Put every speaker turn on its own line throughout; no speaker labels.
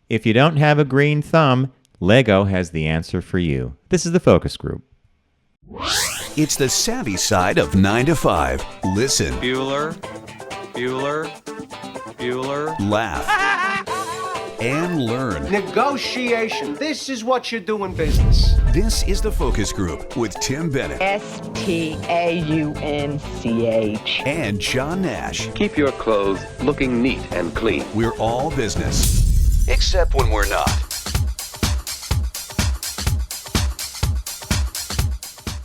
If you don't have a green thumb, Lego has the answer for you. This is the Focus Group.
It's the savvy side of 9 to 5. Listen.
Bueller.
Laugh. And learn.
Negotiation. This is what you do in business.
This is the Focus Group with Tim Bennett.
Staunch.
And John Nash.
Keep your clothes looking neat and clean.
We're all business. Except when we're not.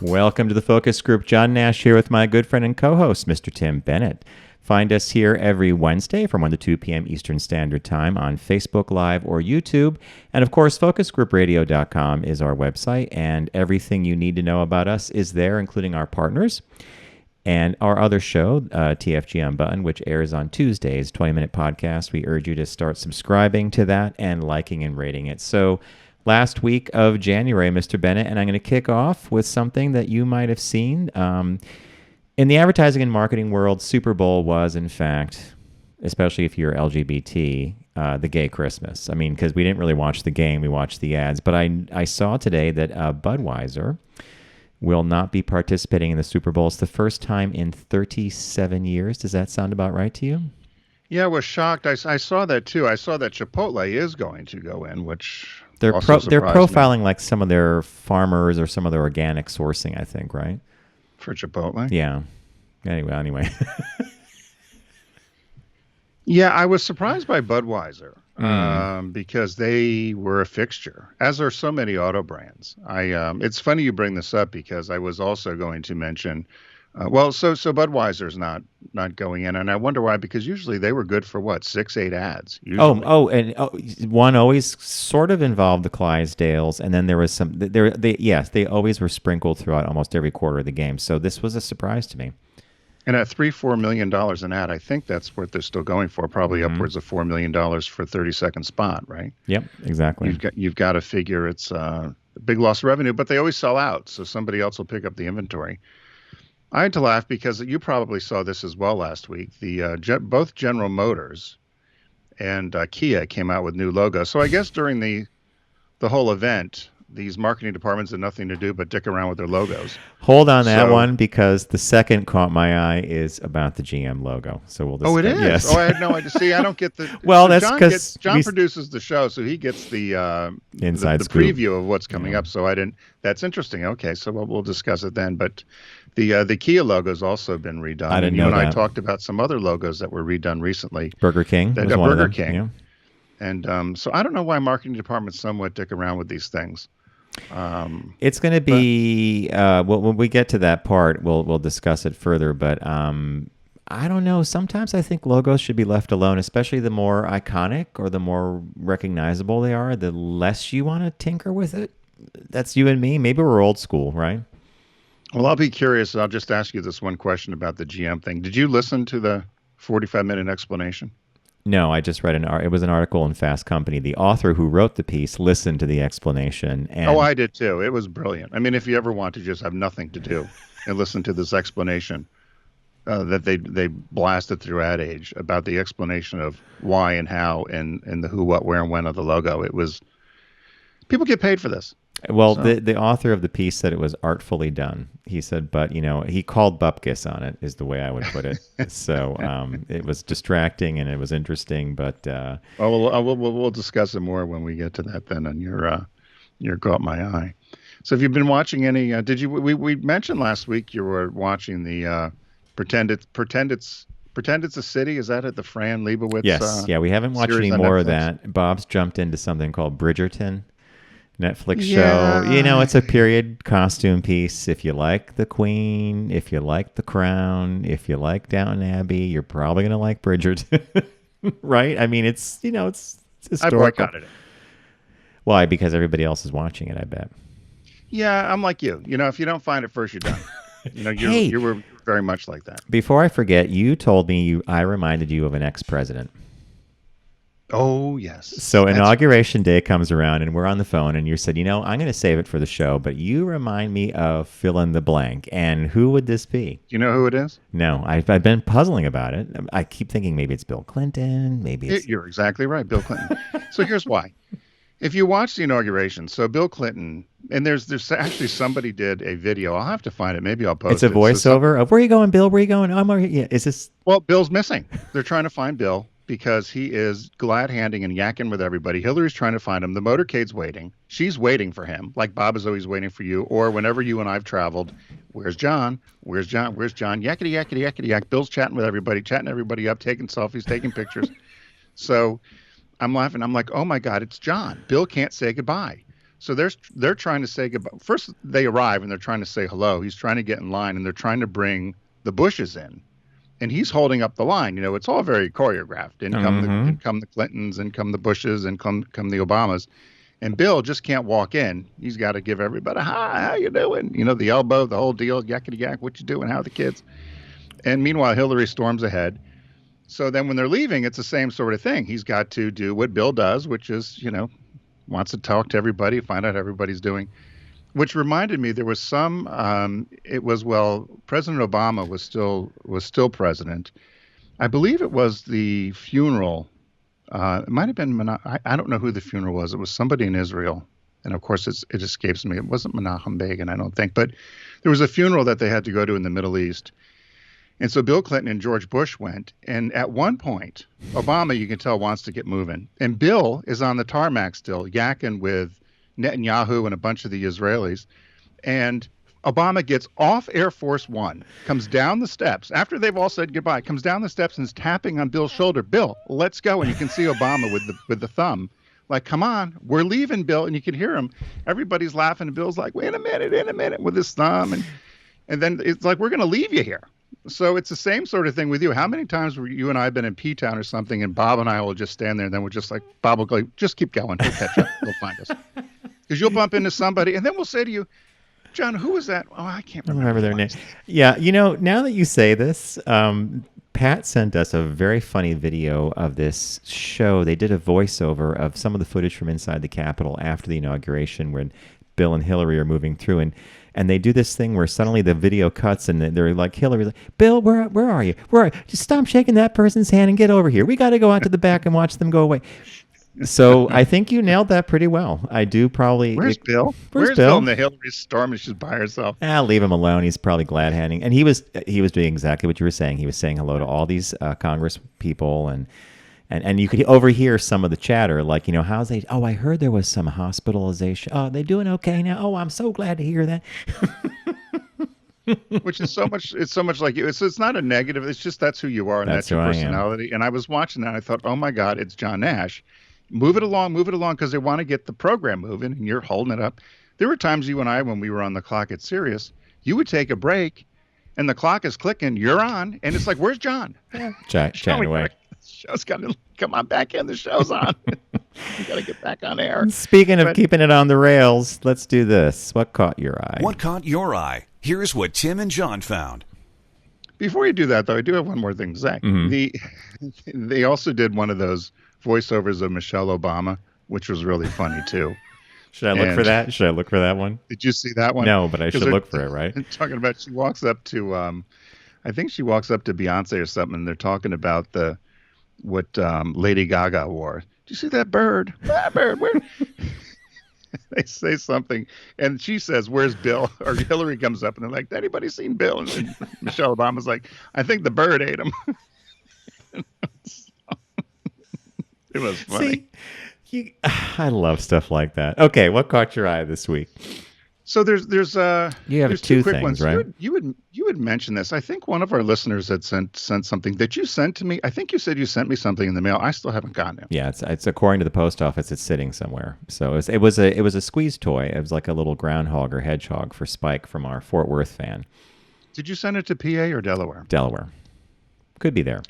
Welcome to the Focus Group. John Nash here with my good friend and co-host, Mr. Tim Bennett. Find us here every Wednesday from 1 to 2 p.m. Eastern Standard Time on Facebook Live or YouTube. And of course, focusgroupradio.com is our website, and everything you need to know about us is there, including our partners. And our other show, TFG Unbuttoned, which airs on Tuesdays, 20-minute podcast. We urge you to start subscribing to that and liking and rating it. So last week of January, Mr. Bennett, and I'm going to kick off with something that you might have seen. In the advertising and marketing world, Super Bowl was, in fact, especially if you're LGBT, the gay Christmas. I mean, because we didn't really watch the game, we watched the ads. But I saw today that Budweiser will not be participating in the Super Bowl. It's the first time in 37 years. Does that sound about right to you?
Yeah, I was shocked. I saw that too. I saw that Chipotle is going to go in, which
they're
also
they're
surprised
profiling
me.
like some of their farmers or some of their organic sourcing, I think, right?
For Chipotle?
Yeah. Anyway.
Yeah, I was surprised by Budweiser because they were a fixture, as are so many auto brands. It's funny you bring this up because I was also going to mention, so Budweiser's not going in, and I wonder why, because usually they were good for what, 6-8 ads. Usually.
One always sort of involved the Clydesdales, and then there was some. They always were sprinkled throughout almost every quarter of the game. So this was a surprise to me.
And at $3-4 million an ad, I think that's what they're still going for, probably upwards of $4 million for a 30-second spot, right?
Yep, exactly.
You've got to figure it's a big loss of revenue, but they always sell out, so somebody else will pick up the inventory. I had to laugh because you probably saw this as well last week. Both General Motors and Kia came out with new logos. So I guess during the whole event, these marketing departments had nothing to do but dick around with their logos.
Hold on that one, because the second caught my eye is about the GM logo. So we'll discuss.
Oh, it is?
Yes.
Oh, I had no idea. See, I don't get the...
Well,
so
that's because...
John produces the show, so he gets the
inside
the
scoop.
preview of what's coming up. So I didn't... That's interesting. Okay, so we'll discuss it then. But the Kia logo's also been redone.
I didn't know
and
that.
I talked about some other logos that were redone recently.
Burger King was one of them.
Burger King.
Yeah.
And so I don't know why marketing departments somewhat dick around with these things.
It's going to be when we get to that part, we'll discuss it further. But I don't know. Sometimes I think logos should be left alone, especially the more iconic or the more recognizable they are. The less you want to tinker with it. That's you and me. Maybe we're old school, right?
Well, I'll be curious. I'll just ask you this one question about the GM thing. Did you listen to the 45-minute explanation?
No, I just read it was an article in Fast Company. The author who wrote the piece listened to the explanation. And
I did too. It was brilliant. I mean, if you ever want to just have nothing to do and listen to this explanation that they blasted through Ad Age about the explanation of why and how and the who, what, where, and when of the logo. It was, people get paid for this.
Well, the author of the piece said it was artfully done. He said, but, he called bupkis on it, is the way I would put it. So it was distracting and it was interesting, but...
we'll discuss it more when we get to that then, and you're caught my eye. So have you been watching any... we mentioned last week you were watching the Pretend It's a City? Is that at the Fran Lebowitz?
Yes, we haven't watched any more of that. Bob's jumped into something called Bridgerton. Netflix show. It's a period costume piece. If you like The Queen, if you like The Crown, if you like Downton Abbey, you're probably going to like Bridgerton. Right? I mean, it's historical.
I boycotted it.
Why? Because everybody else is watching it, I bet.
Yeah, I'm like you. If you don't find it first, you're done. You were very much like that.
Before I forget, you told me I reminded you of an ex-president.
Oh, yes.
So
That's
inauguration day comes around and we're on the phone and you said, I'm going to save it for the show, but you remind me of fill in the blank. And who would this be?
Do you know who it is?
No, I've been puzzling about it. I keep thinking maybe it's Bill Clinton. Maybe it's...
You're exactly right, Bill Clinton. So here's why. If you watch the inauguration, so Bill Clinton, and there's actually somebody did a video. I'll have to find it. Maybe I'll post
It's
it.
a voiceover of, where are you going, Bill? Where are you going? I'm over here. Yeah, is this...
Well, Bill's missing. They're trying to find Bill because he is glad-handing and yakking with everybody. Hillary's trying to find him. The motorcade's waiting. She's waiting for him, like Bob is always waiting for you. Or whenever you and I've traveled, where's John? Where's John? Where's John? Yakety, yakety, yakety, yak. Bill's chatting with everybody, chatting everybody up, taking selfies, taking pictures. So I'm laughing. I'm like, oh my God, it's John. Bill can't say goodbye. So they're trying to say goodbye. First, they arrive and they're trying to say hello. He's trying to get in line and they're trying to bring the Bushes in. And he's holding up the line. It's all very choreographed. In come the Clintons, in come the Bushes, and come the Obamas. And Bill just can't walk in. He's got to give everybody, hi, how you doing? The elbow, the whole deal, yakety yak, what you doing, how are the kids? And meanwhile, Hillary storms ahead. So then when they're leaving, it's the same sort of thing. He's got to do what Bill does, which is, wants to talk to everybody, find out how everybody's doing. Which reminded me, there was some. President Obama was still president. I believe it was the funeral. It might have been I don't know who the funeral was. It was somebody in Israel, and of course it escapes me. It wasn't Menachem Begin, I don't think, but there was a funeral that they had to go to in the Middle East, and so Bill Clinton and George Bush went. And at one point, Obama, you can tell, wants to get moving, and Bill is on the tarmac still yakking with Netanyahu and a bunch of the Israelis, and Obama gets off Air Force One, comes down the steps after they've all said goodbye, comes down the steps and is tapping on Bill's shoulder. Bill, let's go. And you can see Obama with the thumb, like, come on, we're leaving, Bill. And you can hear him. Everybody's laughing, and Bill's like, wait a minute, with his thumb, and then it's like, we're going to leave you here. So it's the same sort of thing with you. How many times were you and I been in P-Town or something, and Bob and I will just stand there, and then we're just like, Bob will go, just keep going. We'll catch up. We'll find us. Because you'll bump into somebody, and then we'll say to you, John, who was that? Oh, I can't remember
their name. Yeah, now that you say this, Pat sent us a very funny video of this show. They did a voiceover of some of the footage from inside the Capitol after the inauguration when Bill and Hillary are moving through, and they do this thing where suddenly the video cuts and they're like, Hillary's like, Bill, where are you? Where are you? Just stop shaking that person's hand and get over here. We got to go out to the back and watch them go away. So I think you nailed that pretty well. I do probably.
Where's Bill? Where's Bill? And the Hillary's storm and she's by herself.
Leave him alone. He's probably glad-handing. And he was doing exactly what you were saying. He was saying hello to all these Congress people, and you could overhear some of the chatter, like, how's they? Oh, I heard there was some hospitalization. Oh, they doing okay now? Oh, I'm so glad to hear that.
Which is so much. It's so much like you. It's not a negative. It's just that's who you are, and that's your personality. And I was watching that. And I thought, oh my God, it's John Nash. Move it along, because they want to get the program moving, and you're holding it up. There were times you and I, when we were on the clock at Sirius, you would take a break, and the clock is clicking, you're on, and it's like, where's John?
Chatting away.
The show's got to come on back in. The show's on. You got to get back on air.
Speaking of keeping it on the rails, let's do this. What caught your eye?
What caught your eye? Here's what Tim and John found.
Before you do that, though, I do have one more thing to say. Mm-hmm. They also did one of those voiceovers of Michelle Obama, which was really funny too.
Should I look for that? Should I look for that one?
Did you see that one?
No, but I should look for it, right?
Talking about, she walks up to, I think she walks up to Beyonce or something, and they're talking about what Lady Gaga wore. Do you see that bird? That bird, where? They say something, and she says, "Where's Bill?" Or Hillary comes up, and they're like, "Anybody seen Bill?" And Michelle Obama's like, "I think the bird ate him." It was funny.
See, I love stuff like that. Okay, what caught your eye this week?
So there's
you have
there's
two
quick
things,
ones.
right?
You had mentioned this. I think one of our listeners had sent something that you sent to me. I think you said you sent me something in the mail. I still haven't gotten it.
Yeah, it's according to the post office. It's sitting somewhere. So it was a squeeze toy. It was like a little groundhog or hedgehog for Spike from our Fort Worth fan.
Did you send it to PA or Delaware?
Delaware. Could be there.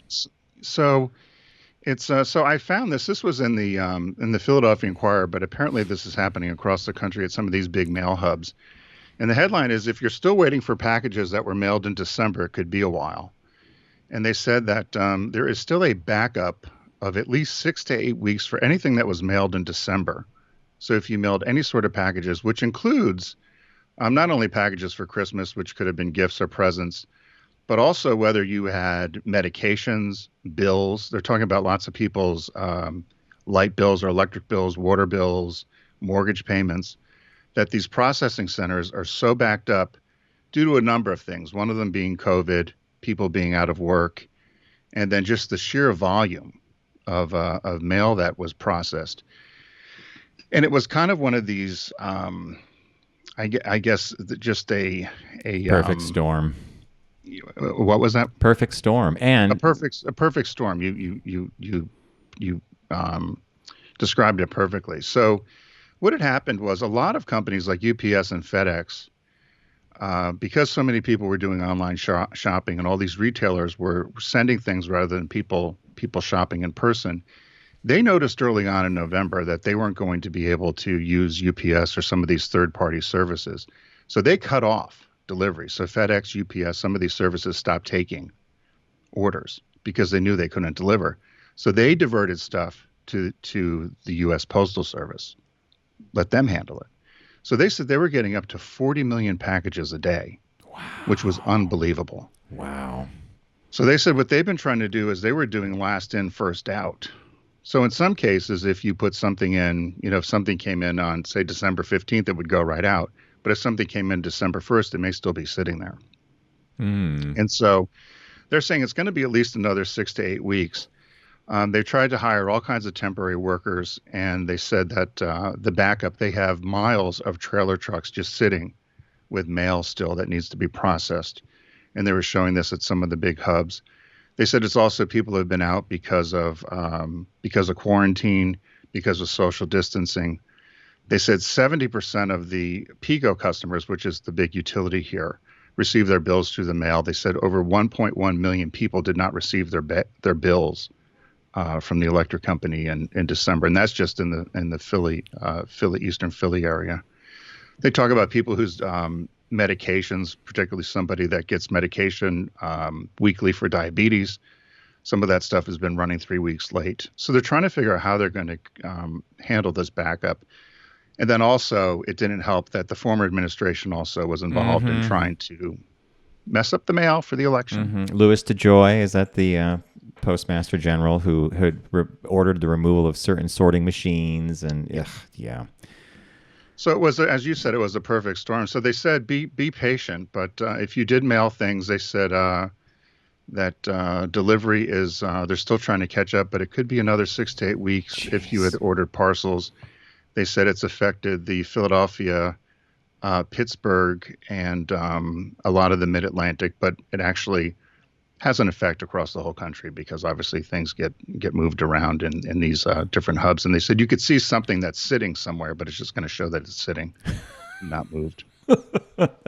So it's so I found this. This was in the Philadelphia Inquirer, but apparently this is happening across the country at some of these big mail hubs. And the headline is, if you're still waiting for packages that were mailed in December, it could be a while. And they said that there is still a backup of at least 6 to 8 weeks for anything that was mailed in December. So if you mailed any sort of packages, which includes not only packages for Christmas, which could have been gifts or presents, but also whether you had medications, bills. They're talking about lots of people's light bills or electric bills, water bills, mortgage payments, that these processing centers are so backed up due to a number of things. One of them being COVID, people being out of work, and then just the sheer volume of mail that was processed. And it was kind of one of these, I guess, just a
Perfect storm.
What was that?
Perfect storm. And
a perfect storm. You described it perfectly. So what had happened was a lot of companies like UPS and FedEx, because so many people were doing online shopping and all these retailers were sending things rather than people shopping in person, they noticed early on in November that they weren't going to be able to use UPS or some of these third-party services. So they cut off delivery. So FedEx, UPS, some of these services stopped taking orders because they knew they couldn't deliver. So they diverted stuff to the U.S. Postal Service, let them handle it. So they said they were getting up to 40 million packages a day, which was unbelievable.
Wow.
So they said what they've been trying to do is they were doing last in, first out. So in some cases, if you put something in, if something came in on, say, December 15th, it would go right out. But if something came in December 1st, it may still be sitting there. And so they're saying it's going to be at least another 6 to 8 weeks. They tried to hire all kinds of temporary workers, and they said that the backup, they have miles of trailer trucks just sitting with mail still that needs to be processed. And they were showing this at some of the big hubs. They said it's also people who have been out because of quarantine, because of social distancing. They said 70% of the Pico customers, which is the big utility here, receive their bills through the mail. They said over 1.1 million people did not receive their bills from the electric company in December, and that's just in the Philly, Eastern Philly area. They talk about people whose medications, particularly somebody that gets medication weekly for diabetes. Some of that stuff has been running 3 weeks late. So they're trying to figure out how they're going to handle this backup. And then also, it didn't help that the former administration also was involved in trying to mess up the mail for the election.
Louis DeJoy, is that the Postmaster General who had ordered the removal of certain sorting machines? And yeah.
So it was, as you said, it was a perfect storm. So they said, be patient. But if you did mail things, they said that delivery is, they're still trying to catch up, but it could be another 6 to 8 weeks if you had ordered parcels. They said it's affected the Philadelphia, Pittsburgh, and a lot of the Mid-Atlantic, but it actually has an effect across the whole country because obviously things get moved around in these different hubs. And they said you could see something that's sitting somewhere, but it's just going to show that it's sitting, not moved.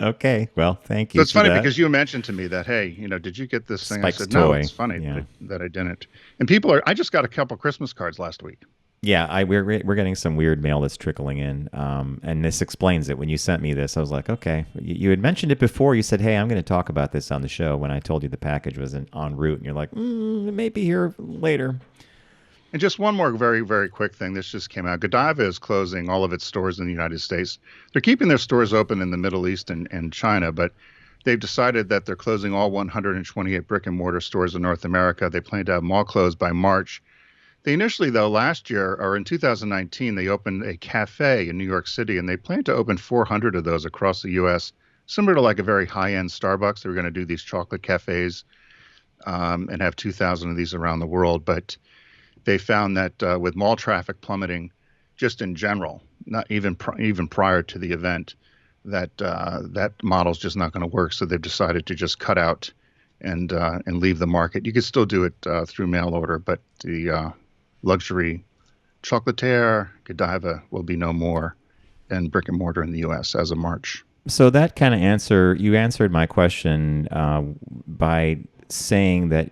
Okay. Well, thank you.
So it's funny because you mentioned to me that, hey, did you get this thing?
Spike's
I said, no,
toy.
it's funny
Yeah.
that I didn't. And I just got a couple Christmas cards last week.
Yeah, we're getting some weird mail that's trickling in, and this explains it. When you sent me this, I was like, okay. You had mentioned it before. You said, hey, I'm going to talk about this on the show when I told you the package was en route, and you're like, it may be here later.
And just one more very, very quick thing. This just came out. Godiva is closing all of its stores in the United States. They're keeping their stores open in the Middle East and China, but they've decided that they're closing all 128 brick and mortar stores in North America. They plan to have them all closed by March. They initially, though, last year, or in 2019, they opened a cafe in New York City, and they plan to open 400 of those across the U.S., similar to like a very high-end Starbucks. They were going to do these chocolate cafes and have 2,000 of these around the world. But they found that with mall traffic plummeting, just in general, not even prior to the event, that that model's just not going to work. So they've decided to just cut out and leave the market. You could still do it through mail order, but the luxury chocolatier, Godiva, will be no more in brick and mortar in the U.S. as of March.
So that kind of you answered my question by saying that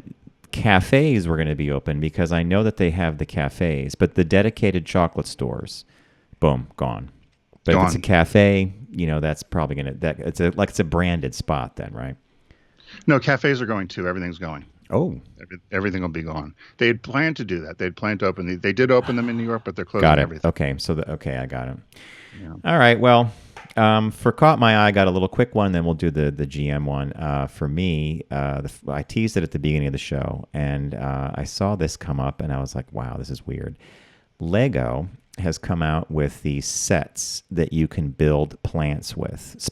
cafes were going to be open, because I know that they have the cafes, but the dedicated chocolate stores, boom, gone. But if it's a cafe, that's probably going to, it's a branded spot then, right?
No, cafes are going too. Everything's going.
Oh,
Everything will be gone. They had planned to do that. They had planned to open. They did open them in New York, but they're closing
got it.
everything.
Okay, so okay, I got it.
Yeah.
All right. Well, for caught my eye, I got a little quick one. Then we'll do the GM one. For me, I teased it at the beginning of the show, and I saw this come up, and I was like, "Wow, this is weird." Lego has come out with these sets that you can build plants with.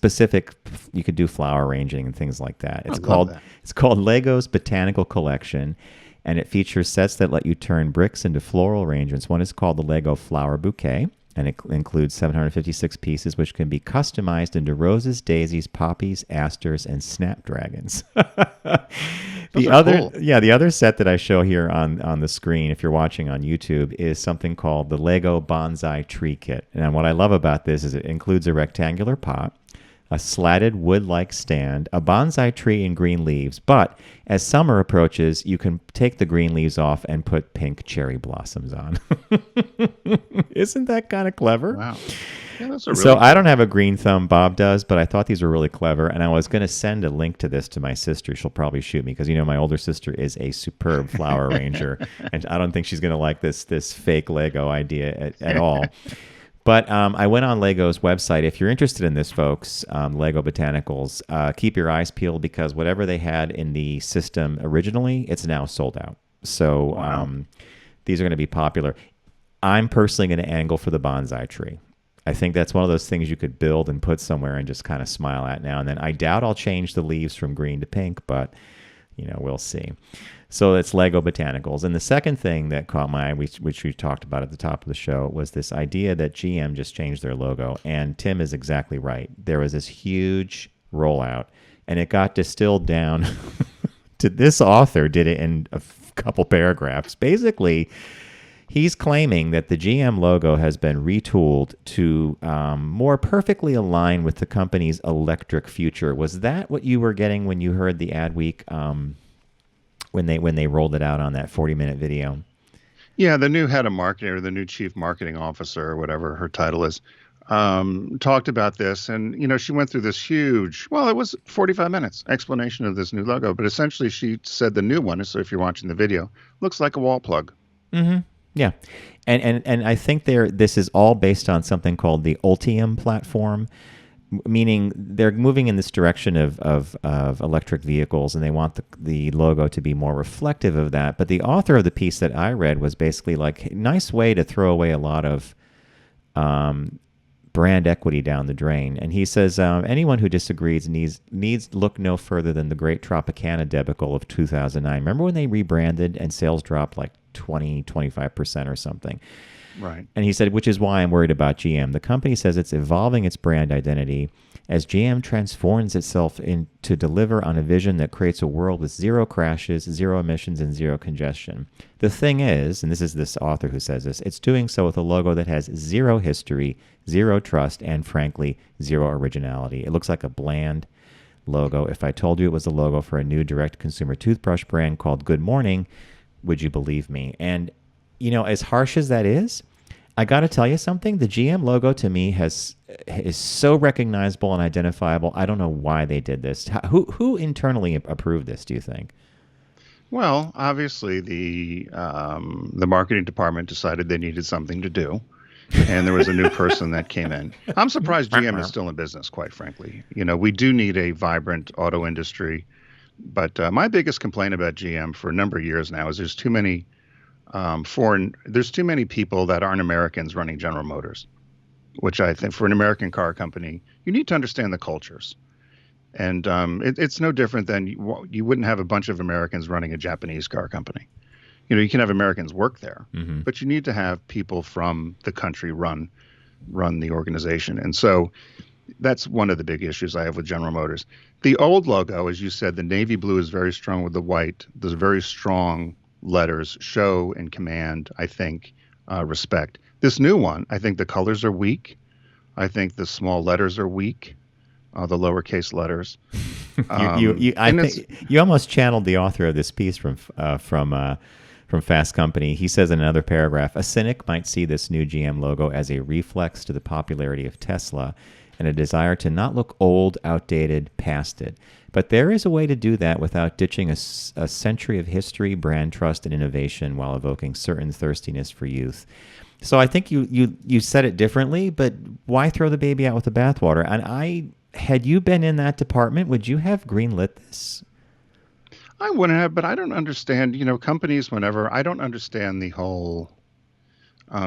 You could do flower arranging and things like that.
I love that.
It's called Lego's Botanical Collection, and it features sets that let you turn bricks into floral arrangements. One is called the Lego Flower Bouquet, and it includes 756 pieces, which can be customized into roses, daisies, poppies, asters, and snapdragons. The other set that I show here on the screen, if you're watching on YouTube, is something called the Lego Bonsai Tree Kit. And what I love about this is it includes a rectangular pot, a slatted wood-like stand, a bonsai tree, and green leaves. But as summer approaches, you can take the green leaves off and put pink cherry blossoms on. Isn't that kind of clever?
Wow. Yeah, that's a really
So I don't have a green thumb. Bob does, but I thought these were really clever, and I was going to send a link to this to my sister. She'll probably shoot me because my older sister is a superb flower arranger, and I don't think she's going to like this fake Lego idea at all. But I went on Lego's website. If you're interested in this, folks, Lego Botanicals, keep your eyes peeled because whatever they had in the system originally, it's now sold out. So these are going to be popular. I'm personally going to angle for the bonsai tree. I think that's one of those things you could build and put somewhere and just kind of smile at now and then. I doubt I'll change the leaves from green to pink, but we'll see. So it's Lego Botanicals. And the second thing that caught my eye, which we talked about at the top of the show, was this idea that GM just changed their logo. And Tim is exactly right. There was this huge rollout, and it got distilled down to this author did it in a couple paragraphs. Basically, he's claiming that the GM logo has been retooled to more perfectly align with the company's electric future. Was that what you were getting when you heard the ad week when they rolled it out on that 40-minute video?
Yeah, the new head of marketing or the new chief marketing officer or whatever her title is talked about this. And, she went through this huge, well, it was 45 minutes explanation of this new logo. But essentially she said the new one, so if you're watching the video, looks like a wall plug.
Mm-hmm. Yeah. And I think this is all based on something called the Ultium platform, meaning they're moving in this direction of electric vehicles, and they want the logo to be more reflective of that. But the author of the piece that I read was basically like, nice way to throw away a lot of brand equity down the drain. And he says, anyone who disagrees needs look no further than the great Tropicana debacle of 2009. Remember when they rebranded and sales dropped like 25% or something?
Right.
And he said, which is why I'm worried about GM. The company says it's evolving its brand identity as GM transforms itself to deliver on a vision that creates a world with zero crashes, zero emissions, and zero congestion. The thing is, and this is this author who says this, it's doing so with a logo that has zero history, zero trust, and frankly, zero originality. It looks like a bland logo. If I told you it was a logo for a new direct-to-consumer toothbrush brand called Good Morning, would you believe me? And, as harsh as that is, I got to tell you something. The GM logo to me is so recognizable and identifiable. I don't know why they did this. Who internally approved this, do you think?
Well, obviously the marketing department decided they needed something to do, and there was a new person that came in. I'm surprised GM is still in business, quite frankly. We do need a vibrant auto industry, but my biggest complaint about GM for a number of years now is there's too many there's too many people that aren't Americans running General Motors, which I think for an American car company, you need to understand the cultures. And it's no different than you wouldn't have a bunch of Americans running a Japanese car company. You can have Americans work there, but you need to have people from the country run the organization. And so that's one of the big issues I have with General Motors. The old logo, as you said, the navy blue is very strong with the white. There's very strong letters, show and command, I think, respect. This new one, I think the colors are weak. I think the small letters are weak, the lowercase letters.
I think you almost channeled the author of this piece from Fast Company. He says in another paragraph, a cynic might see this new GM logo as a reflex to the popularity of Tesla, and a desire to not look old, outdated, past it. But there is a way to do that without ditching a century of history, brand trust, and innovation while evoking certain thirstiness for youth. So I think you said it differently, but why throw the baby out with the bathwater? And had you been in that department, would you have greenlit this?
I wouldn't have, but I don't understand, companies I don't understand the whole,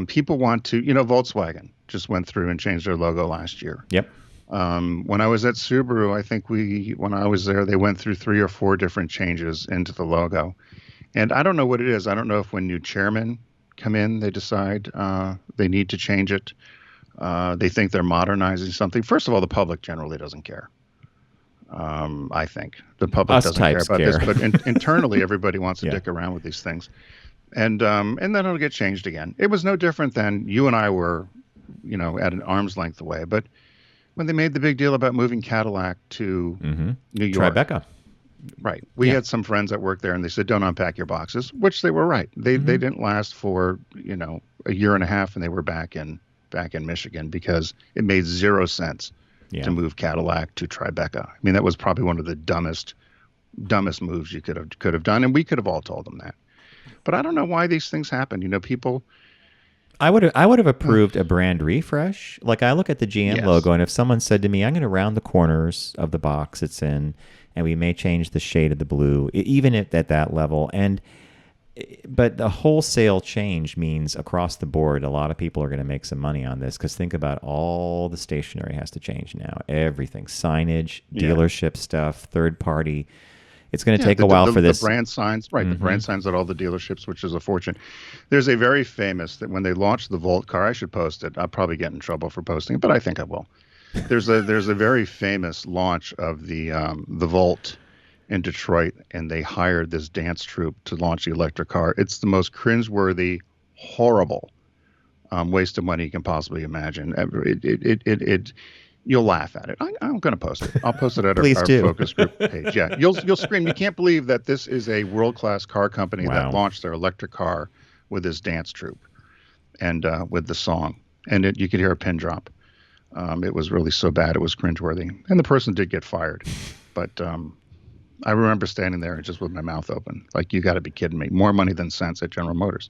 people want to, Volkswagen just went through and changed their logo last year.
Yep.
When I was at Subaru, I think when I was there, they went through 3 or 4 different changes into the logo. And I don't know what it is. I don't know if when new chairmen come in, they decide they need to change it. They think they're modernizing something. First of all, the public generally doesn't care. I think the public doesn't care about this, but internally, everybody wants to dick around with these things, and then it'll get changed again. It was no different than you and I were, at an arm's length away. But when they made the big deal about moving Cadillac to New York,
Tribeca,
right? We had some friends that worked there, and they said, "Don't unpack your boxes," which they were right. They didn't last for a year and a half, and they were back in Michigan because it made 0 sense. To move Cadillac to Tribeca. I mean, that was probably one of the dumbest moves you could have done, and we could have all told them that. But I don't know why these things happen. People.
I would have approved a brand refresh. Like I look at the GM logo, and if someone said to me, "I'm going to round the corners of the box it's in, and we may change the shade of the blue," even at that level, but the wholesale change means across the board, a lot of people are going to make some money on this because think about all the stationery has to change now. Everything, signage, dealership stuff, third party. It's going to take a while for this.
The brand signs, right? The brand signs at all the dealerships, which is a fortune. There's a very famous that when they launched the Volt car, I should post it. I'll probably get in trouble for posting it, but I think I will. There's a very famous launch of the Volt in Detroit, and they hired this dance troupe to launch the electric car. It's the most cringeworthy, horrible waste of money you can possibly imagine. You'll laugh at it. I'm going to post it. I'll post it at our focus group page. Yeah, you'll scream. You can't believe that this is a world-class car company that launched their electric car with this dance troupe and with the song. And you could hear a pin drop. It was really so bad it was cringeworthy. And the person did get fired, but. I remember standing there just with my mouth open, like, you got to be kidding me. More money than sense at General Motors.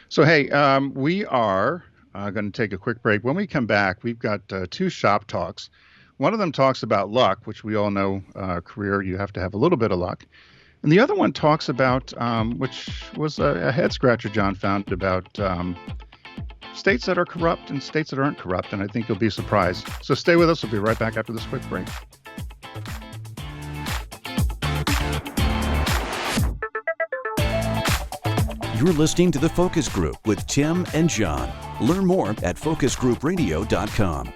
So, hey, we are going to take a quick break. When we come back, we've got 2 shop talks. One of them talks about luck, which we all know, career, you have to have a little bit of luck. And the other one talks about, which was a head scratcher John found about states that are corrupt and states that aren't corrupt. And I think you'll be surprised. So stay with us. We'll be right back after this quick break.
You're listening to The Focus Group with Tim and John. Learn more at focusgroupradio.com.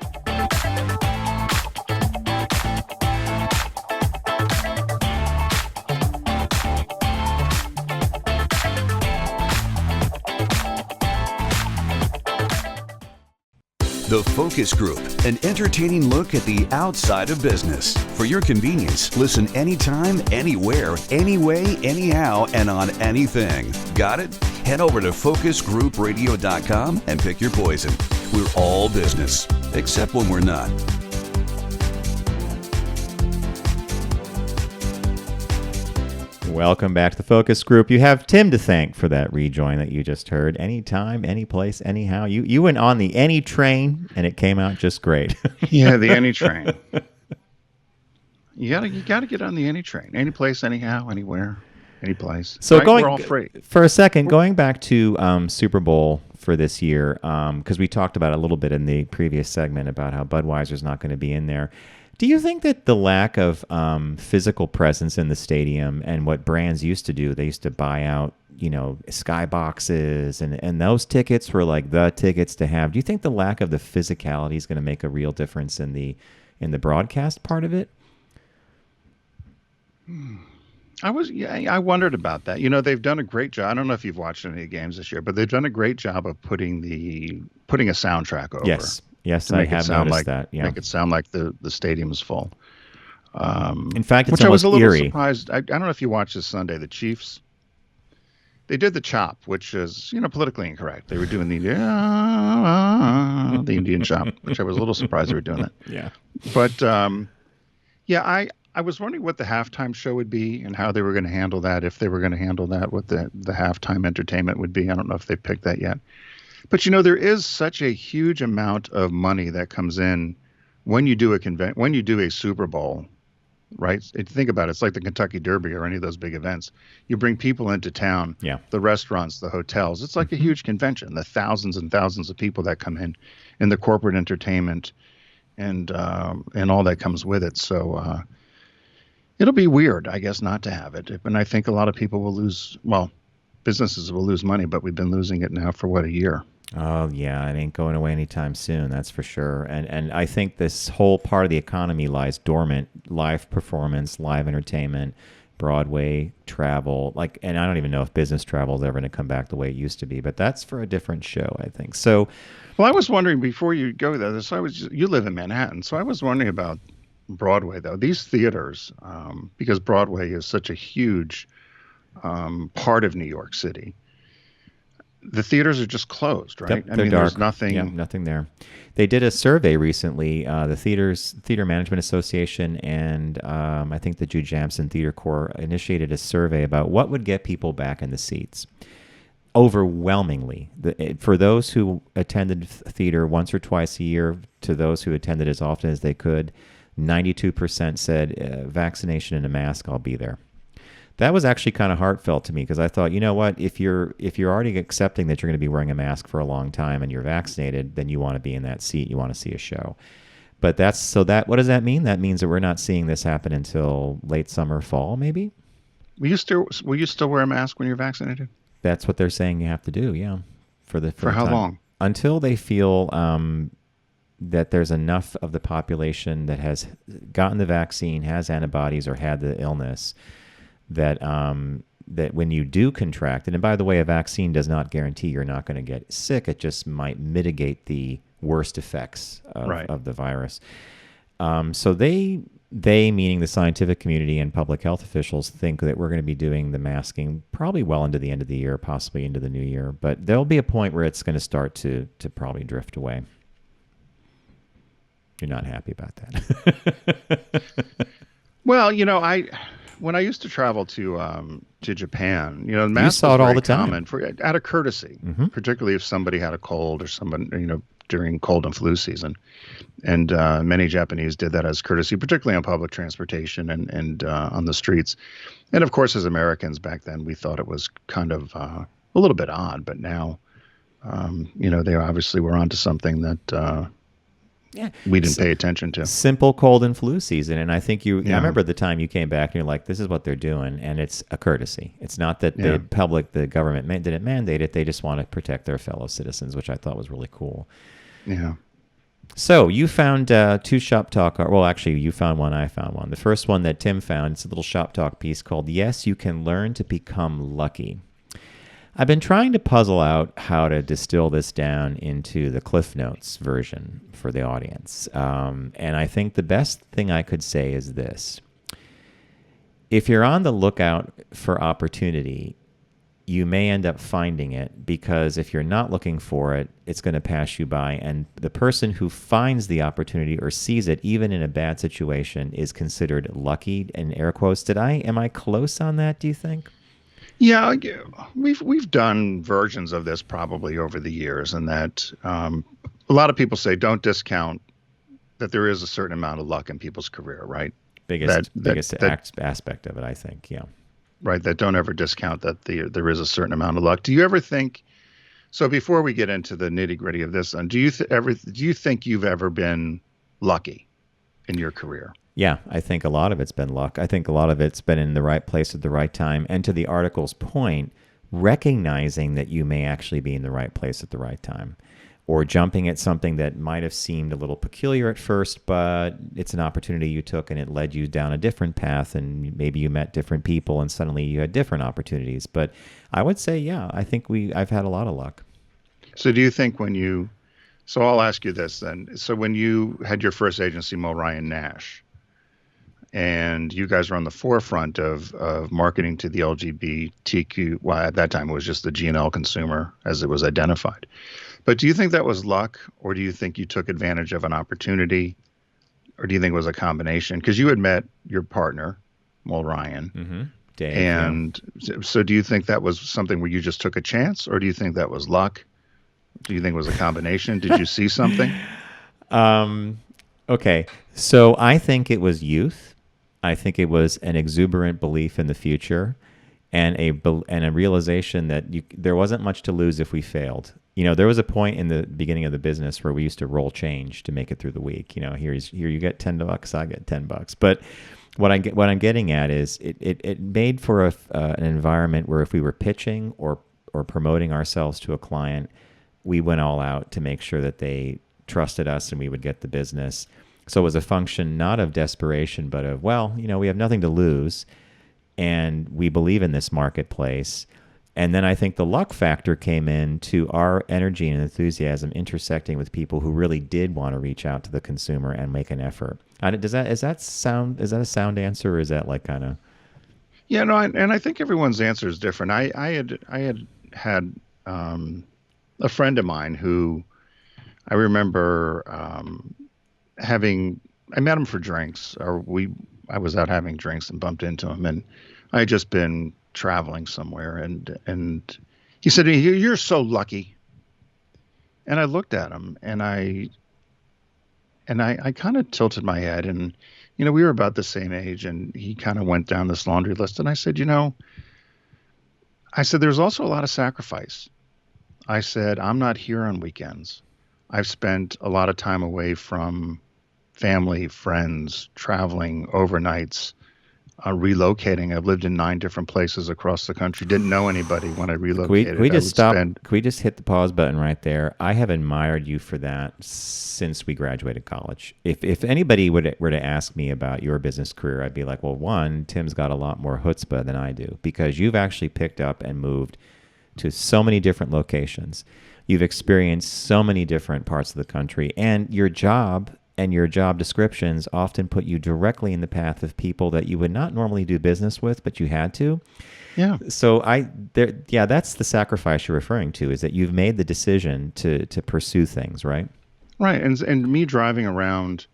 The Focus Group, an entertaining look at the outside of business. For your convenience, listen anytime, anywhere, anyway, anyhow, and on anything. Got it? Head over to focusgroupradio.com and pick your poison. We're all business, except when we're not.
Welcome back to the Focus Group. You have Tim to thank for that rejoin that you just heard. Anytime, any place, anyhow. You went on the any train, and it came out just great.
Yeah, the any train. You gotta get on the any train. Any place, anyhow, anywhere, any place.
So
right? We're all free.
For a second, going back to Super Bowl for this year, because we talked about it a little bit in the previous segment about how Budweiser's not going to be in there. Do you think that the lack of physical presence in the stadium and what brands used to do, they used to buy out, skyboxes and those tickets were like the tickets to have. Do you think the lack of the physicality is going to make a real difference in the broadcast part of it?
I wondered about that. They've done a great job. I don't know if you've watched any games this year, but they've done a great job of putting a soundtrack over.
Yes, I have noticed that. Yeah.
Make it sound like the stadium is full.
In fact, it's
which I was
almost
a little
eerie.
surprised. I don't know if you watched this Sunday. The Chiefs, they did the chop, which is politically incorrect. They were doing the the Indian shop, which I was a little surprised they were doing that.
Yeah.
But yeah, I was wondering what the halftime show would be and how they were going to handle that, if they were going to handle that, what the halftime entertainment would be. I don't know if they picked that yet. But, there is such a huge amount of money that comes in when you do when you do a Super Bowl, right? If you think about it, it's like the Kentucky Derby or any of those big events. You bring people into town, the restaurants, the hotels. It's like a huge convention, the thousands and thousands of people that come in, and the corporate entertainment and all that comes with it. So it'll be weird, I guess, not to have it. And I think a lot of people will lose, businesses will lose money, but we've been losing it now for, a year?
Oh, yeah, it ain't going away anytime soon, that's for sure. And I think this whole part of the economy lies dormant. Live performance, live entertainment, Broadway, travel. And I don't even know if business travel is ever going to come back the way it used to be, but that's for a different show, I think. So,
well, I was wondering before you go there, you live in Manhattan, so I was wondering about Broadway, though. These theaters, because Broadway is such a huge part of New York City, the theaters are just closed, right?
Yep, they're dark.
There's nothing.
Yeah, nothing there. They did a survey recently, the Theater Management Association and I think the Jude Jamson Theater Corps initiated a survey about what would get people back in the seats. Overwhelmingly, for those who attended theater once or twice a year to those who attended as often as they could, 92% said vaccination and a mask, I'll be there. That was actually kind of heartfelt to me because I thought, you know what, if you're already accepting that you're going to be wearing a mask for a long time and you're vaccinated, then you want to be in that seat. You want to see a show. But what does that mean? That means that we're not seeing this happen until late summer, fall, maybe.
Will you still wear a mask when you're vaccinated?
That's what they're saying you have to do. Yeah.
For how long?
Until they feel that there's enough of the population that has gotten the vaccine, has antibodies, or had the illness. That when you do contract, and by the way, a vaccine does not guarantee you're not going to get sick. It just might mitigate the worst effects of the virus. So they, meaning the scientific community and public health officials, think that we're going to be doing the masking probably well into the end of the year, possibly into the new year. But there'll be a point where it's going to start to probably drift away. You're not happy about that.
Well, when I used to travel to Japan, masks
you saw it all the time
out of courtesy, particularly if somebody had a cold or somebody, during cold and flu season. And many Japanese did that as courtesy, particularly on public transportation and on the streets. And of course, as Americans back then, we thought it was kind of a little bit odd. But now, they obviously were onto something that we didn't pay attention to.
Simple cold and flu season. And I think I remember the time you came back and you're like, this is what they're doing. And it's a courtesy. It's not that the government didn't mandate it. They just want to protect their fellow citizens, which I thought was really cool.
Yeah.
So you found two Shop Talk. Well, actually, you found one. I found one. The first one that Tim found, it's a little Shop Talk piece called Yes, You Can Learn to Become Lucky. I've been trying to puzzle out how to distill this down into the Cliff Notes version for the audience. And I think the best thing I could say is this. If you're on the lookout for opportunity, you may end up finding it, because if you're not looking for it, it's going to pass you by. And the person who finds the opportunity or sees it, even in a bad situation, is considered lucky, in air quotes. Am I close on that, do you think?
Yeah, we've done versions of this probably over the years, and that a lot of people say don't discount that there is a certain amount of luck in people's career, right?
Biggest aspect of it, I think, yeah.
Right, that don't ever discount that there is a certain amount of luck. Do you ever think? So before we get into the nitty gritty of this, do you think you've ever been lucky in your career?
Yeah, I think a lot of it's been luck. I think a lot of it's been in the right place at the right time. And to the article's point, recognizing that you may actually be in the right place at the right time, or jumping at something that might have seemed a little peculiar at first, but it's an opportunity you took and it led you down a different path, and maybe you met different people and suddenly you had different opportunities. But I would say, yeah, I think I've had a lot of luck.
So do you think so I'll ask you this then. So when you had your first agency, Mo Ryan Nash, and you guys were on the forefront of marketing to the LGBTQ, well, at that time it was just the G&L consumer as it was identified. But do you think that was luck, or do you think you took advantage of an opportunity, or do you think it was a combination? Because you had met your partner, well, Ryan.
Mm-hmm. Dave,
and so do you think that was something where you just took a chance, or do you think that was luck? Do you think it was a combination? Did you see something?
Okay, so I think it was youth. I think it was an exuberant belief in the future, and a realization that there wasn't much to lose if we failed. There was a point in the beginning of the business where we used to roll change to make it through the week. Here you get $10, I get $10. But what I'm getting at is it made for an environment where if we were pitching or promoting ourselves to a client, we went all out to make sure that they trusted us and we would get the business. So it was a function not of desperation, but of, we have nothing to lose and we believe in this marketplace. And then I think the luck factor came in to our energy and enthusiasm intersecting with people who really did want to reach out to the consumer and make an effort. Is that a sound answer, or is that like kind of?
Yeah, no, and I think everyone's answer is different. I had a friend of mine who I remember I met him for drinks, I was out having drinks and bumped into him, and I had just been traveling somewhere, and he said to me, "You're so lucky." And I looked at him, and I kind of tilted my head, and we were about the same age, and he kind of went down this laundry list, and I said, there's also a lot of sacrifice. I said, I'm not here on weekends. I've spent a lot of time away from family, friends, traveling overnights, relocating. I've lived in 9 different places across the country. Didn't know anybody when I relocated.
Can we just stop? Can we just hit the pause button right there? I have admired you for that since we graduated college. If anybody were to ask me about your business career, I'd be like, well, one, Tim's got a lot more chutzpah than I do, because you've actually picked up and moved to so many different locations. You've experienced so many different parts of the country, and your job and your job descriptions often put you directly in the path of people that you would not normally do business with, but you had to.
Yeah.
So that's the sacrifice you're referring to, is that you've made the decision to pursue things, right?
Right. And me driving around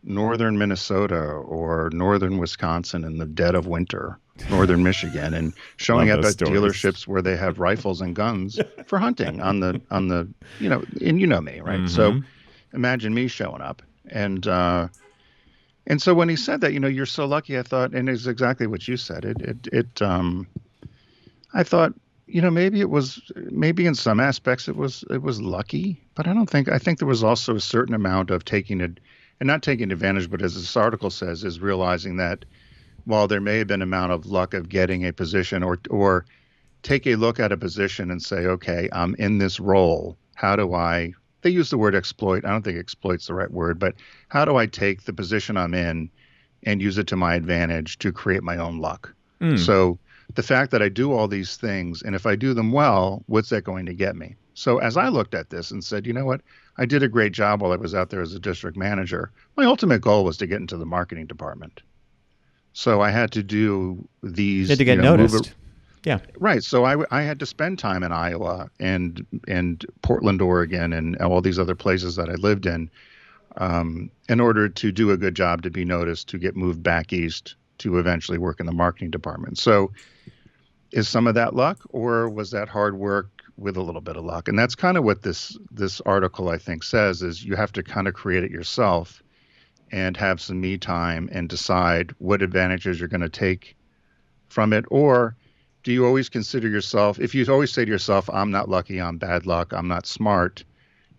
northern Minnesota or northern Wisconsin in the dead of winter, northern Michigan, and showing up at dealerships where they have rifles and guns for hunting on the and me, right? Mm-hmm. So imagine me showing up. And so when he said that, you're so lucky, I thought, and it's exactly what you said. I thought, maybe in some aspects it was lucky, but I think there was also a certain amount of taking it, and not taking advantage, but as this article says, is realizing that while there may have been an amount of luck of getting a position or take a look at a position and say, okay, I'm in this role. How do they use the word exploit. I don't think exploit's the right word, but how do I take the position I'm in and use it to my advantage to create my own luck? So the fact that I do all these things, and if I do them well, what's that going to get me? So as I looked at this and said, you know what, I did a great job while I was out there as a district manager. My ultimate goal was to get into the marketing department. So I had to do these.
You had to get noticed. Yeah.
Right. So I had to spend time in Iowa and Portland, Oregon, and all these other places that I lived in order to do a good job, to be noticed, to get moved back east, to eventually work in the marketing department. So is some of that luck, or was that hard work with a little bit of luck? And that's kind of what this article, I think, says, is you have to kind of create it yourself and have some me time and decide what advantages you're going to take from it. Or do you always consider yourself, if you always say to yourself, I'm not lucky, I'm bad luck, I'm not smart,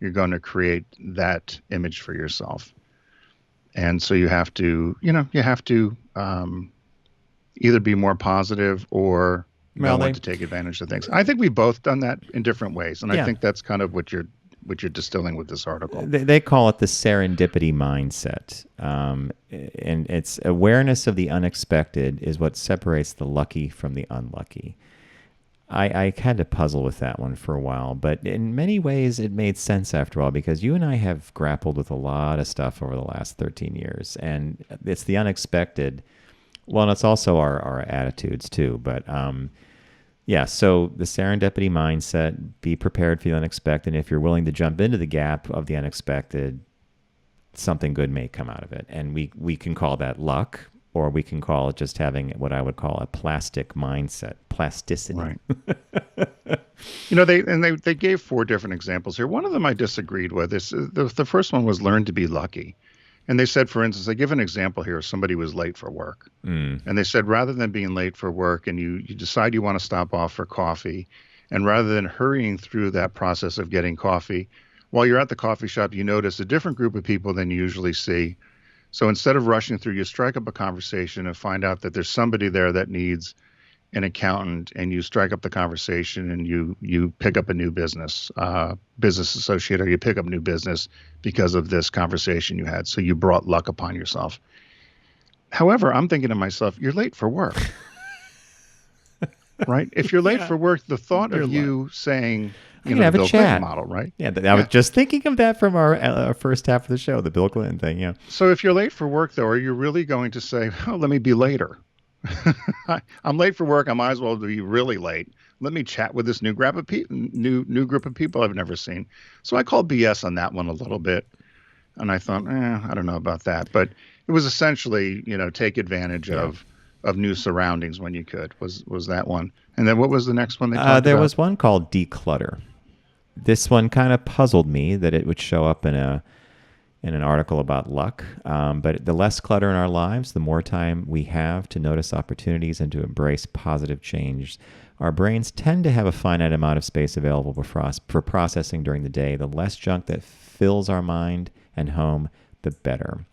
you're going to create that image for yourself. And so you have to either be more positive or want to take advantage of things. I think we've both done that in different ways. And I think that's kind of what you're distilling with this article.
They call it the serendipity mindset. And it's awareness of the unexpected is what separates the lucky from the unlucky. I had to puzzle with that one for a while, but in many ways it made sense after all, because you and I have grappled with a lot of stuff over the last 13 years, and it's the unexpected. Well, and it's also our attitudes too, but Yeah, so the serendipity mindset, be prepared for the unexpected. If you're willing to jump into the gap of the unexpected, something good may come out of it. And we can call that luck, or we can call it just having what I would call a plastic mindset, plasticity.
Right. They gave 4 different examples here. One of them I disagreed with. The first one was learn to be lucky. And they said, for instance, they give an example here. Somebody was late for work. And they said, rather than being late for work and you decide you want to stop off for coffee, and rather than hurrying through that process of getting coffee, while you're at the coffee shop, you notice a different group of people than you usually see. So instead of rushing through, you strike up a conversation and find out that there's somebody there that needs an accountant, and you strike up the conversation and you pick up a new business associate, or you pick up new business because of this conversation you had. So you brought luck upon yourself. However, I'm thinking to myself, you're late for work, right? If you're late for work, the thought of you saying,
You can have
the
a
Bill
chat
Clinton model, right?
Yeah, I was just thinking of that from our first half of the show, the Bill Clinton thing. Yeah.
So if you're late for work, though, are you really going to say, oh, let me be later? I'm late for work. I might as well be really late. Let me chat with this new group of people I've never seen. So I called BS on that one a little bit, and I thought, I don't know about that. But it was essentially, take advantage of new surroundings when you could. Was that one? And then what was the next one they talked
there
about?
was one called Declutter. This one kind of puzzled me that it would show up in an article about luck. But the less clutter in our lives, the more time we have to notice opportunities and to embrace positive change. Our brains tend to have a finite amount of space available for processing during the day. The less junk that fills our mind and home, the better.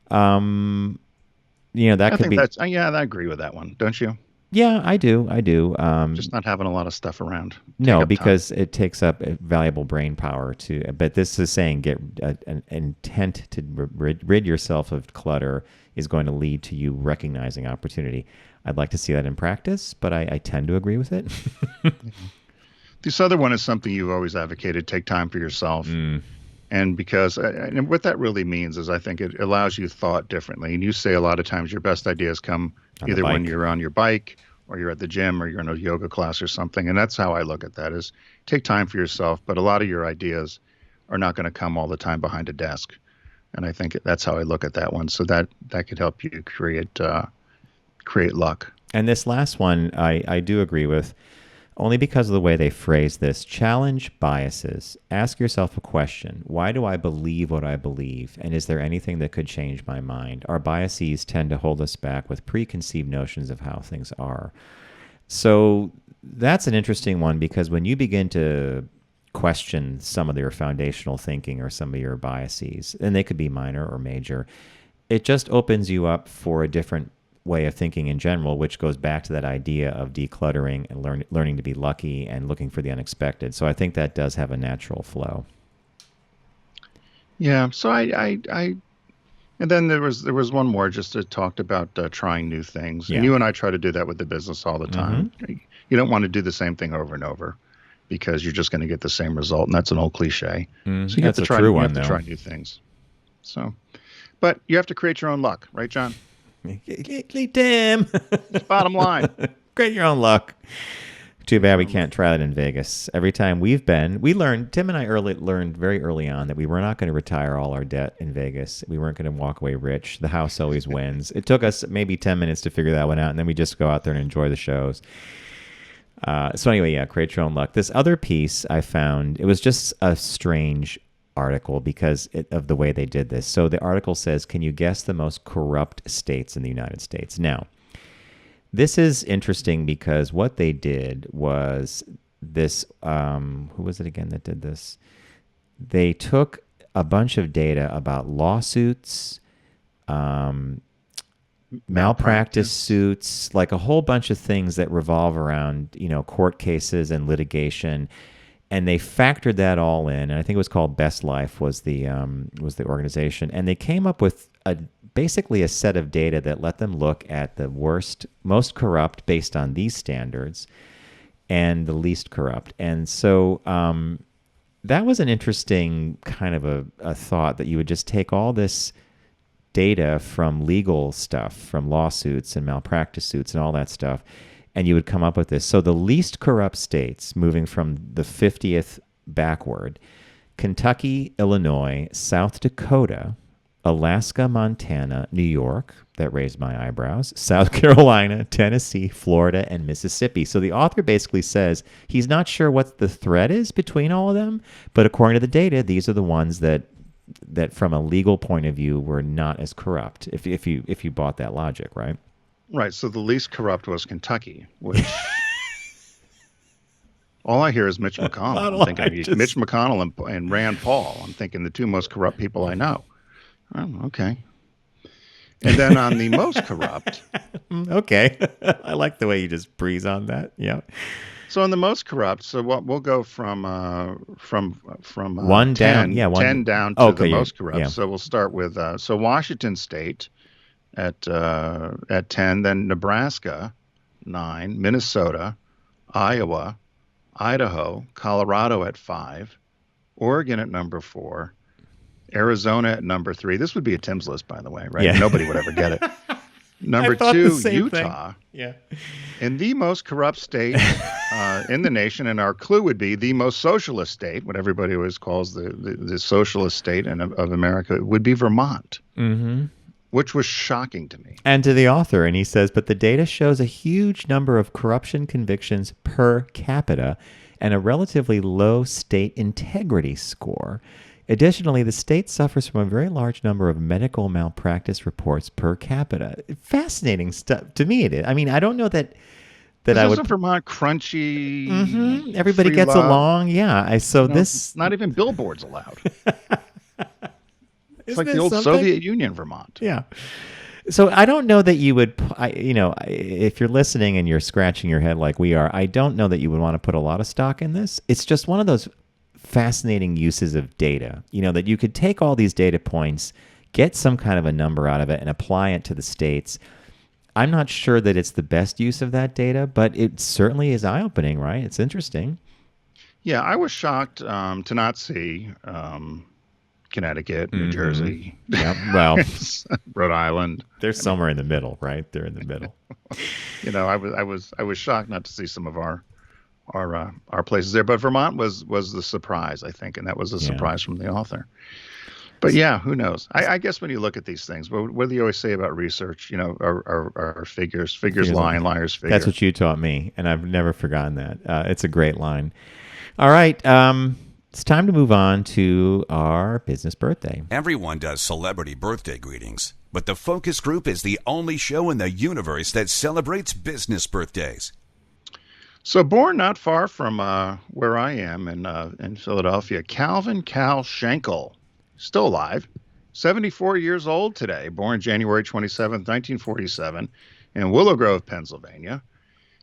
That could be.
I agree with that one. Don't you?
Yeah, I do.
Just not having a lot of stuff around.
No, because it takes up valuable brain power but this is saying get an intent to rid yourself of clutter is going to lead to you recognizing opportunity. I'd like to see that in practice, but I tend to agree with it.
This other one is something you've always advocated, take time for yourself. And because and what that really means is I think it allows you thought differently. And you say a lot of times your best ideas come either when you're on your bike or you're at the gym or you're in a yoga class or something. And that's how I look at that is take time for yourself. But a lot of your ideas are not going to come all the time behind a desk. And I think that's how I look at that one. So that could help you create luck.
And this last one, I do agree with, only because of the way they phrase this. Challenge biases. Ask yourself a question. Why do I believe what I believe? And is there anything that could change my mind? Our biases tend to hold us back with preconceived notions of how things are. So that's an interesting one, because when you begin to question some of your foundational thinking or some of your biases, and they could be minor or major, it just opens you up for a different way of thinking in general, which goes back to that idea of decluttering and learning to be lucky and looking for the unexpected. So I think that does have a natural flow. Yeah.
So I and then there was one more just that talked about trying new things. Yeah. And you and I try to do that with the business all the time. Mm-hmm. You don't want to do the same thing over and over because you're just going to get the same result. And that's an old cliche. So you have to try new things. So, but you have to create your own luck, right, John?
Tim.
Bottom line.
Create your own luck. Too bad we can't try that in Vegas. Every time we learned, Tim and I learned very early on that we were not going to retire all our debt in Vegas. We weren't going to walk away rich. The house always wins. It took us maybe 10 minutes to figure that one out, and then we just go out there and enjoy the shows. So anyway, create your own luck. This other piece I found, it was just a strange article because of the way they did this. So the article says, can you guess the most corrupt states in the United States? Now, this is interesting because what they did was this, who was it again that did this? They took a bunch of data about lawsuits, malpractice suits, like a whole bunch of things that revolve around, court cases and litigation. And they factored that all in, and I think it was called Best Life was the organization, and they came up with basically a set of data that let them look at the worst, most corrupt based on these standards, and the least corrupt. And so that was an interesting kind of a thought that you would just take all this data from legal stuff, from lawsuits and malpractice suits and all that stuff, and you would come up with this. So the least corrupt states, moving from the 50th backward: Kentucky, Illinois, South Dakota, Alaska, Montana, New York, that raised my eyebrows, South Carolina, Tennessee, Florida, and Mississippi. So the author basically says he's not sure what the thread is between all of them, but according to the data, these are the ones that from a legal point of view were not as corrupt, if you bought that logic, right?
Right. So the least corrupt was Kentucky, which all I hear is Mitch McConnell. I'm thinking Mitch McConnell and Rand Paul. I'm thinking the two most corrupt people I know. Oh, okay. And then on the most corrupt.
Okay. I like the way you just breeze on that. Yeah.
So on the most corrupt, so what we'll go from
1 down,
10 down to the most corrupt.
Yeah.
So we'll start with so Washington State at 10, then Nebraska 9, Minnesota, Iowa, Idaho, Colorado at 5, Oregon at number 4, Arizona at number 3. This would be a Tim's list, by the way, right?
Yeah.
Nobody would ever get it. Number 2, Utah.
Thing. Yeah.
And the most corrupt state in the nation, and our clue would be the most socialist state, what everybody always calls the socialist state of America, would be Vermont, which was shocking to me.
And to the author, and he says, but the data shows a huge number of corruption convictions per capita and a relatively low state integrity score. Additionally, the state suffers from a very large number of medical malpractice reports per capita. Fascinating stuff. To me, it is. I mean, I don't know that I would.
Vermont crunchy.
Everybody gets along. Yeah. This.
Not even billboards allowed. It's like the old Soviet Union, Vermont.
Yeah. So I don't know that you would, if you're listening and you're scratching your head like we are, I don't know that you would want to put a lot of stock in this. It's just one of those fascinating uses of data, that you could take all these data points, get some kind of a number out of it, and apply it to the states. I'm not sure that it's the best use of that data, but it certainly is eye-opening, right? It's interesting.
Yeah, I was shocked to not see Connecticut, New Jersey,
well,
Rhode Island.
They're somewhere in the middle, right? They're in the middle.
I was shocked not to see some of our places there, but Vermont was the surprise, I think, and that was a surprise from the author. But yeah, who knows? I guess when you look at these things, what do you always say about research? Are figures lie and liars figure.
That's what you taught me, and I've never forgotten that. It's a great line. All right, it's time to move on to our business birthday.
Everyone does celebrity birthday greetings, but the Focus Group is the only show in the universe that celebrates business birthdays.
So born not far from where I am in Philadelphia, Calvin Cal Schenkel, still alive, 74 years old today, born January 27th, 1947, in Willow Grove, Pennsylvania.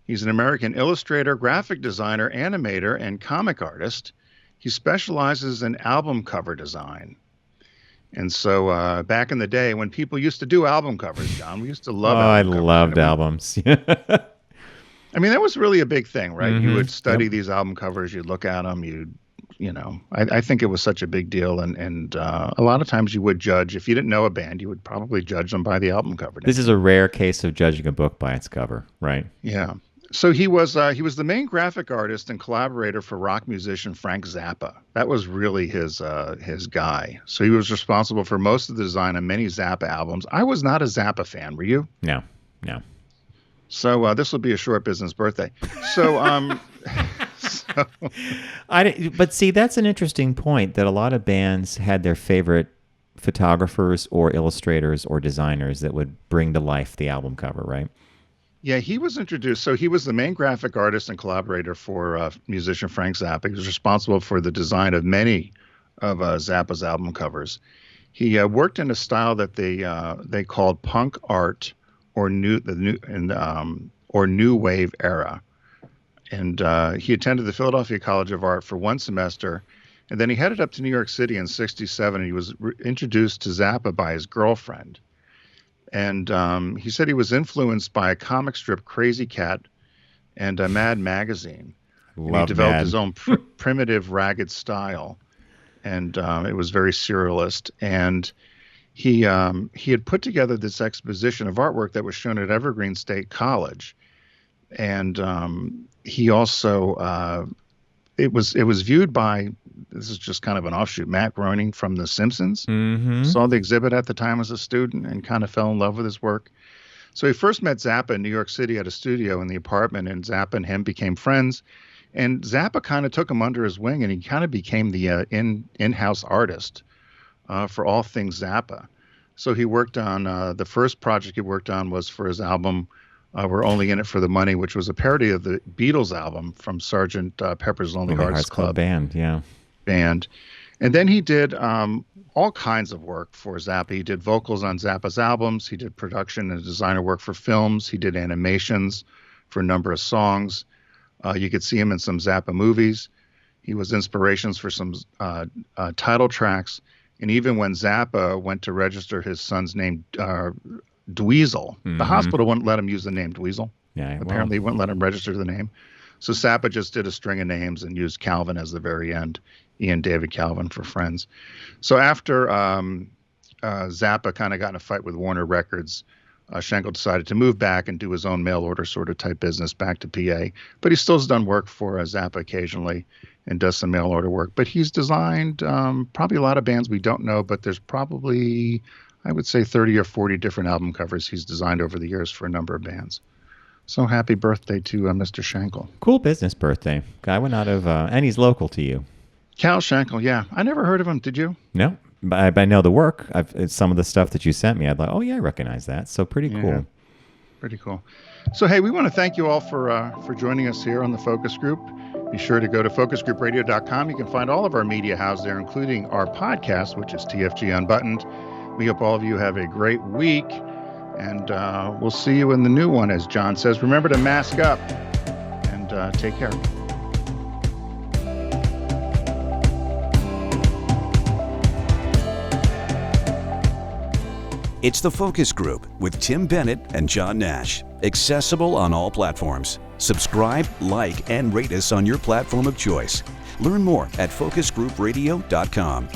He's an American illustrator, graphic designer, animator, and comic artist. He specializes in album cover design. And so back in the day when people used to do album covers, John, we used to love album covers.
I loved albums.
I mean, that was really a big thing, right? You would study these album covers, you'd look at them, I think it was such a big deal. And a lot of times you would judge, if you didn't know a band, you would probably judge them by the album cover.
This is a rare case of judging a book by its cover, right?
Yeah. So he was the main graphic artist and collaborator for rock musician Frank Zappa. That was really his guy. So he was responsible for most of the design of many Zappa albums. I was not a Zappa fan. Were you?
No.
So this will be a short business birthday. So,
but see, that's an interesting point that a lot of bands had their favorite photographers or illustrators or designers that would bring to life the album cover, right?
Yeah, he was introduced. So he was the main graphic artist and collaborator for musician Frank Zappa. He was responsible for the design of many of Zappa's album covers. He worked in a style that they called punk art or new wave era. And he attended the Philadelphia College of Art for one semester, and then he headed up to New York City in '67, and he was introduced to Zappa by his girlfriend. And he said he was influenced by a comic strip, Crazy Cat, and Mad Magazine. And he developed his own primitive, ragged style, and it was very surrealist. And he had put together this exposition of artwork that was shown at Evergreen State College. And he also, it was viewed by, this is just kind of an offshoot, Matt Groening from The Simpsons.
Mm-hmm.
Saw the exhibit at the time as a student and kind of fell in love with his work. So he first met Zappa in New York City at a studio in the apartment, and Zappa and him became friends. And Zappa kind of took him under his wing, and he kind of became the in-house artist for all things Zappa. So he worked on, the first project he worked on was for his album, We're Only In It for the Money, which was a parody of the Beatles album from Sgt. Pepper's Lonely Hearts Club
Band, yeah.
Band. And then he did all kinds of work for Zappa. He did vocals on Zappa's albums. He did production and designer work for films. He did animations for a number of songs. You could see him in some Zappa movies. He was inspirations for some title tracks. And even when Zappa went to register his son's name, Dweezil, the hospital wouldn't let him use the name Dweezil.
Yeah,
Apparently, wouldn't let him register the name. So Zappa just did a string of names and used Calvin as the very end. Ian David Calvin for Friends. So after Zappa kind of got in a fight with Warner Records, Schenkel decided to move back and do his own mail order sort of type business back to PA. But he still has done work for Zappa occasionally and does some mail order work. But he's designed probably a lot of bands we don't know, but there's probably, I would say, 30 or 40 different album covers he's designed over the years for a number of bands. So happy birthday to Mr. Schenkel.
Cool business birthday. Guy went out of, and he's local to you.
Cal Schenkel, yeah. I never heard of him. Did you?
No, but I know the work. Some of the stuff that you sent me, I'd like, oh yeah, I recognize that. So pretty cool.
Pretty cool. So, hey, we want to thank you all for joining us here on the Focus Group. Be sure to go to focusgroupradio.com. You can find all of our media housed there, including our podcast, which is TFG Unbuttoned. We hope all of you have a great week, and we'll see you in the new one, as John says. Remember to mask up, and take care.
It's the Focus Group with Tim Bennett and John Nash. Accessible on all platforms. Subscribe, like, and rate us on your platform of choice. Learn more at focusgroupradio.com.